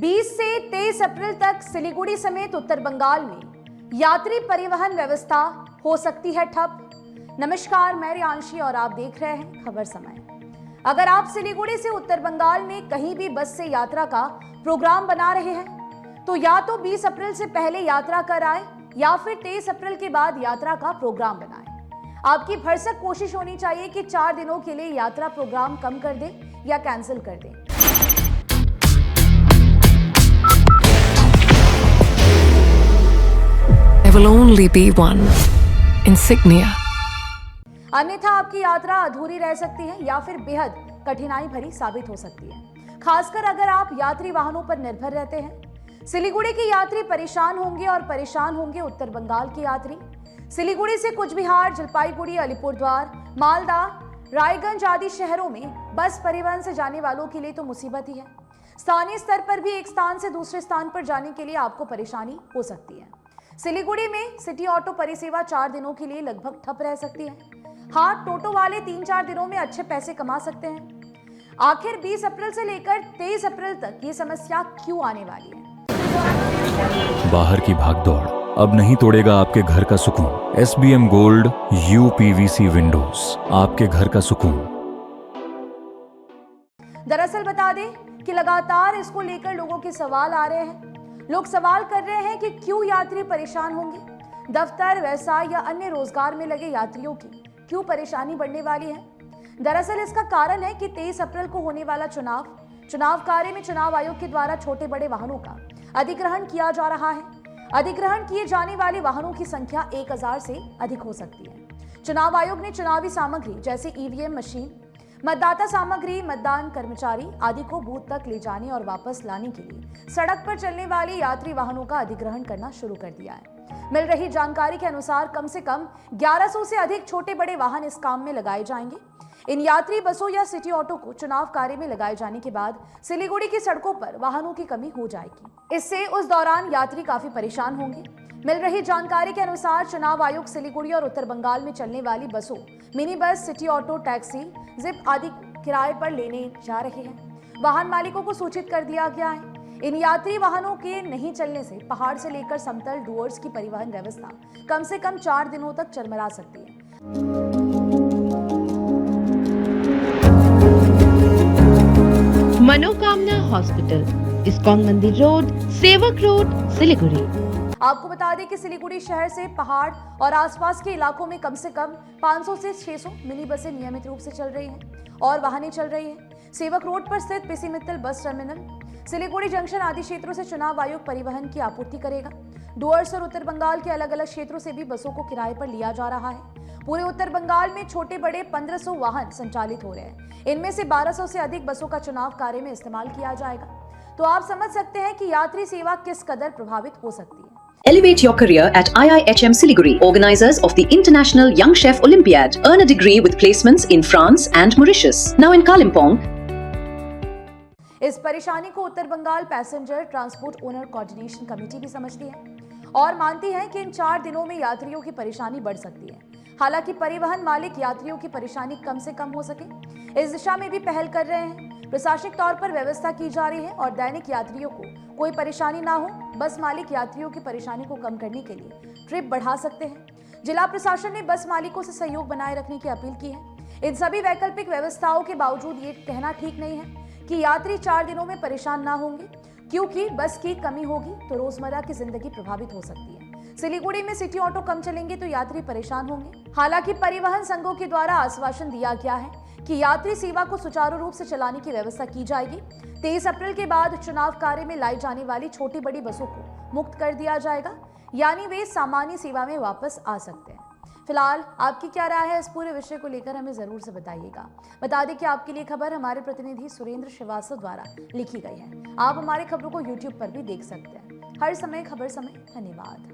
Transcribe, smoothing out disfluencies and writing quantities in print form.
20 से 23 अप्रैल तक सिलीगुड़ी समेत उत्तर बंगाल में यात्री परिवहन व्यवस्था हो सकती है ठप। नमस्कार, मैं रियांशी और आप देख रहे हैं खबर समय। अगर आप सिलीगुड़ी से उत्तर बंगाल में कहीं भी बस से यात्रा का प्रोग्राम बना रहे हैं तो या तो 20 अप्रैल से पहले यात्रा कर आए या फिर 23 अप्रैल के बाद यात्रा का प्रोग्राम बनाएं। आपकी भरसक कोशिश होनी चाहिए कि 4 दिनों के लिए यात्रा प्रोग्राम कम कर दें या कैंसिल कर दें। There will only be one insignia. अन्यथा आपकी यात्रा अधूरी रह सकती है या फिर बेहद कठिनाई भरी साबित हो सकती है, खासकर अगर आप यात्री वाहनों पर निर्भर रहते हैं। सिलीगुड़ी के यात्री परेशान होंगे और परेशान होंगे उत्तर बंगाल के यात्री। सिलीगुड़ी से कुचबिहार, जलपाईगुड़ी, अलीपुरद्वार, मालदा, रायगंज आदि शहरों में बस परिवहन से जाने वालों के लिए तो मुसीबत ही है। स्थानीय स्तर पर भी एक स्थान से दूसरे स्थान पर जाने के लिए आपको परेशानी हो सकती है। सिलीगुड़ी में सिटी ऑटो परिसेवा 4 दिनों के लिए लगभग ठप रह सकती है। हाँ, टोटो वाले 3-4 दिनों में अच्छे पैसे कमा सकते हैं। आखिर 20 अप्रैल से लेकर 23 अप्रैल तक ये समस्या क्यों आने वाली है? बाहर की भागदौड़ अब नहीं तोड़ेगा आपके घर का सुकून। SBM गोल्ड UPVC विंडोज, आपके घर का सुकून। दरअसल बता दें कि लगातार इसको लेकर लोगों के सवाल आ रहे हैं। लोग सवाल कर रहे हैं कि क्यों यात्री परेशान होंगे। दफ्तर, व्यवसाय या अन्य रोजगार में लगे यात्रियों की क्यों परेशानी बढ़ने वाली है? दरअसल इसका कारण है कि 23 अप्रैल को होने वाला चुनाव कार्य में चुनाव आयोग के द्वारा छोटे बड़े वाहनों का अधिग्रहण किया जा रहा है। अधिग्रहण किए जाने वाले वाहनों की संख्या 1000 से अधिक हो सकती है। चुनाव आयोग ने चुनावी सामग्री जैसे EVM मशीन, मतदाता सामग्री, मतदान कर्मचारी आदि को बूथ तक ले जाने और वापस लाने के लिए सड़क पर चलने वाले यात्री वाहनों का अधिग्रहण करना शुरू कर दिया है। मिल रही जानकारी के अनुसार कम से कम 1100 से अधिक छोटे बड़े वाहन इस काम में लगाए जाएंगे। इन यात्री बसों या सिटी ऑटो को चुनाव कार्य में लगाए जाने के बाद सिलीगुड़ी की सड़कों पर वाहनों की कमी हो जाएगी। इससे उस दौरान यात्री काफी परेशान होंगे। मिल रही जानकारी के अनुसार चुनाव आयोग सिलीगुड़ी और उत्तर बंगाल में चलने वाली बसों, mini bus, city auto, taxi, zip आदि किराए पर लेने जा रहे हैं। वाहन मालिकों को सूचित कर दिया गया है। इन यात्री वाहनों के नहीं चलने से पहाड़ से लेकर समतल डुअर्स की परिवहन व्यवस्था कम से कम 4 दिनों तक चरमरा सकती है। मनोकामना हॉस्पिटल, इस्कॉन मंदिर रोड, सेवक रोड, सिलीगुड़ी। आपको बता दें कि सिलीगुड़ी शहर से पहाड़ और आसपास के इलाकों में कम से कम 500 से 600 मिनी बसें नियमित रूप से चल रही हैं और वाहनें चल रही हैं। सेवक रोड पर स्थित PC Mittal bus terminal, Siliguri junction आदि क्षेत्रों से चुनाव आयोग परिवहन की आपूर्ति करेगा। डुअर्स और उत्तर बंगाल के अलग अलग क्षेत्रों से भी बसों को किराए पर लिया जा रहा है। पूरे उत्तर बंगाल में छोटे बड़े 1500 वाहन संचालित हो रहे हैं। इनमें से 1200 से अधिक बसों का चुनाव कार्य में इस्तेमाल किया जाएगा। तो आप समझ सकते हैं कि यात्री सेवा किस कदर प्रभावित हो सकती है। Elevate your career at IIHM Siliguri, organizers of the International Young Chef Olympiad. Earn a degree with placements in France and Mauritius. Now in Kalimpong. इस परेशानी को उत्तर Bengal passenger transport owner coordination committee भी समझती है और मानती है कि इन 4 दिनों में यात्रियों की परेशानी बढ़ सकती है। हालांकि परिवहन मालिक यात्रियों की परेशानी कम से कम हो सके, इस दिशा में भी पहल कर रहे हैं। प्रशासनिक तौर पर व्यवस्था की जा रही है और दैनिक यात्रियों को कोई परेशानी ना हो। बस मालिक यात्रियों की परेशानी को कम करने के लिए ट्रिप बढ़ा सकते हैं। जिला प्रशासन ने बस मालिकों से सहयोग बनाए रखने की अपील की है। इन सभी वैकल्पिक व्यवस्थाओं के बावजूद ये कहना ठीक नहीं है कि यात्री 4 दिनों में परेशान ना होंगे, क्योंकि बस की कमी होगी तो रोजमर्रा की जिंदगी प्रभावित हो सकती है। सिलीगुड़ी में सिटी ऑटो कम चलेंगे तो यात्री परेशान होंगे। हालांकि परिवहन संघों के द्वारा आश्वासन दिया गया है कि यात्री सेवा को सुचारू रूप से चलाने की व्यवस्था की जाएगी। 23 अप्रैल के बाद चुनाव कार्य में लाई जाने वाली छोटी बड़ी बसों को मुक्त कर दिया जाएगा, यानी वे सामान्य सेवा में वापस आ सकते हैं। फिलहाल आपकी क्या राय है इस पूरे विषय को लेकर हमें जरूर से बताइएगा। बता दें कि आपके लिए खबर हमारे प्रतिनिधि सुरेंद्र श्रीवास्तव द्वारा लिखी गई है। आप हमारी खबरों को YouTube पर भी देख सकते हैं। हर समय खबर समय। धन्यवाद।